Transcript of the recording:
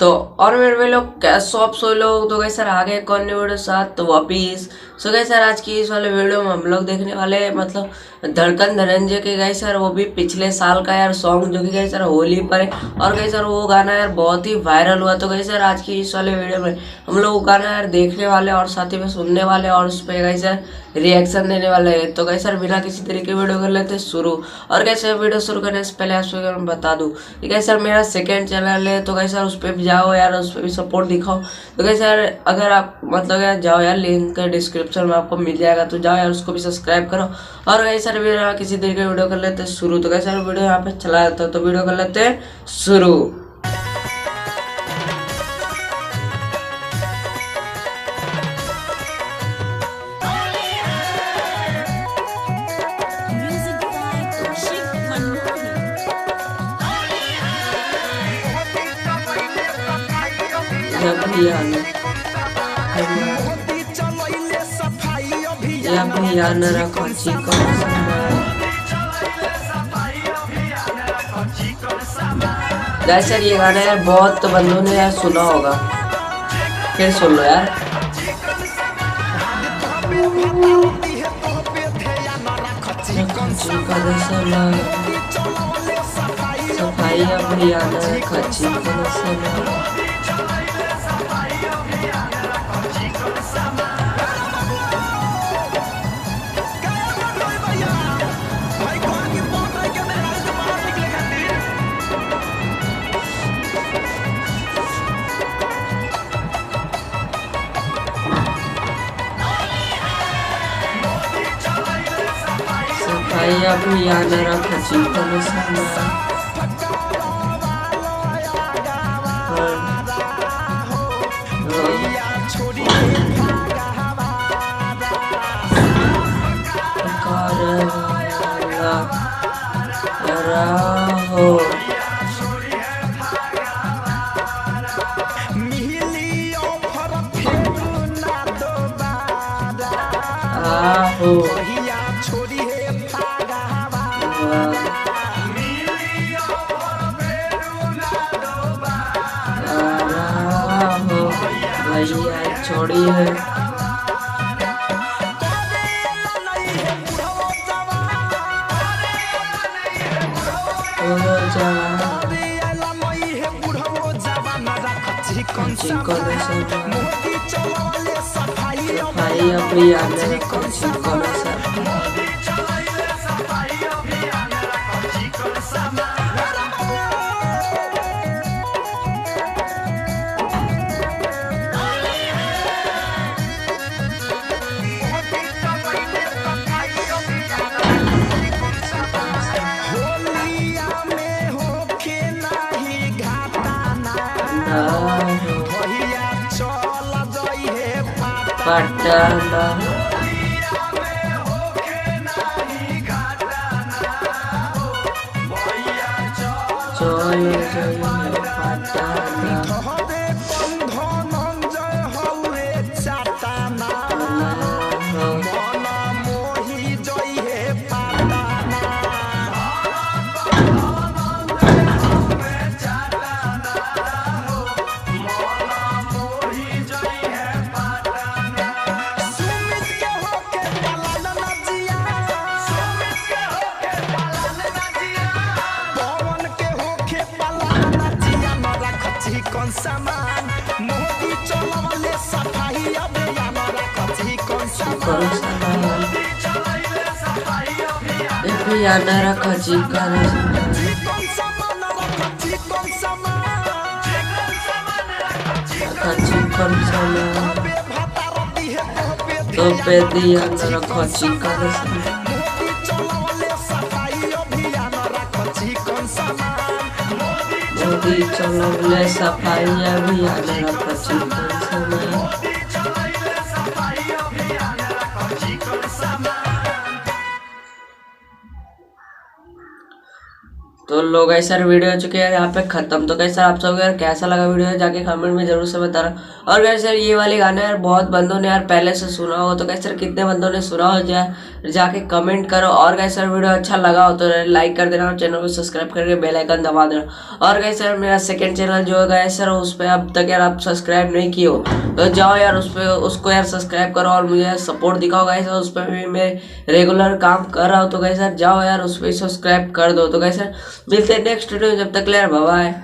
तो और मेरे लोग कैसे आप सो लोग तो कैसे सर आगे एक और न्यू वीडियो साथ तो वापिस सो गए सर आज की इस वाले वीडियो में हम लोग देखने वाले हैं मतलब धड़कन धनंजय के गए सर वो भी पिछले साल का यार सॉन्ग जो कि गए सर होली पर है। और गए सर वो गाना यार बहुत ही वायरल हुआ तो गए सर आज की इस वाले वीडियो में हम लोग वो गाना यार देखने वाले और साथ ही में सुनने वाले और उस पर गए सर रिएक्शन देने वाले हैं। तो गए सर बिना किसी तरीके वीडियो कर लेते शुरू। और कैसे वीडियो शुरू करने से पहले आप सभी को बता दूं कि कैसे सर मेरा सेकंड चैनल है तो कैसे सर उस पर भी जाओ यार उस पर भी सपोर्ट दिखाओ। तो कैसे यार अगर आप मतलब यार जाओ यार लिंक डिस्क्रिप्शन में आपको मिल जाएगा तो जाओ यार उसको भी सब्सक्राइब करो। और कैसे सर बिना किसी तरीके वीडियो कर लेते शुरू। तो कैसे सर वीडियो यहाँ पे चला जाता है तो वीडियो कर लेते हैं शुरू। अभियान रखो चिकन गाइस सर ये गाना यार बहुत तो बंदों ने यार सुना होगा, फिर सुन लो यार। सफाई अभियान रखो चिकन सफाई अभियान रखो चिकन हो आहो भैया छोड़ी है सफाई अभियान पटना सामान मोदी चलवले सफाई अभियान रखो चिकन सामान अभियान रखो चिकन तो पे दिया रखो चिकन मोदी चलवले सफाई अभियान रखो चिकन। तो लोग गाइस यार वीडियो हो चुके हैं यहाँ पे खत्म। तो गाइस यार आप सब यार कैसा लगा वीडियो जाके कमेंट में जरूर से बताना। और गाइस यार ये वाली गाना यार बहुत बंदों ने यार पहले से सुना हो, तो गाइस यार कितने बंदों ने सुना हो जाके कमेंट करो। और गाइस यार वीडियो अच्छा लगा हो तो लाइक कर देना और चैनल को सब्सक्राइब करके बेल आइकन दबा देना। और गाइस यार मेरा सेकंड चैनल जो है गाइस यार उस पर अब तक यार आप सब्सक्राइब नहीं किए हो तो जाओ यार उस पर उसको यार सब्सक्राइब करो और मुझे सपोर्ट दिखाओ गाइस। उस पर भी मैं रेगुलर काम कर रहा हूँ, तो गाइस यार जाओ यार उस पर सब्सक्राइब कर दो। तो गाइस यार मिलते हैं नेक्स्ट वीडियो, जब तक ले बाय बाय।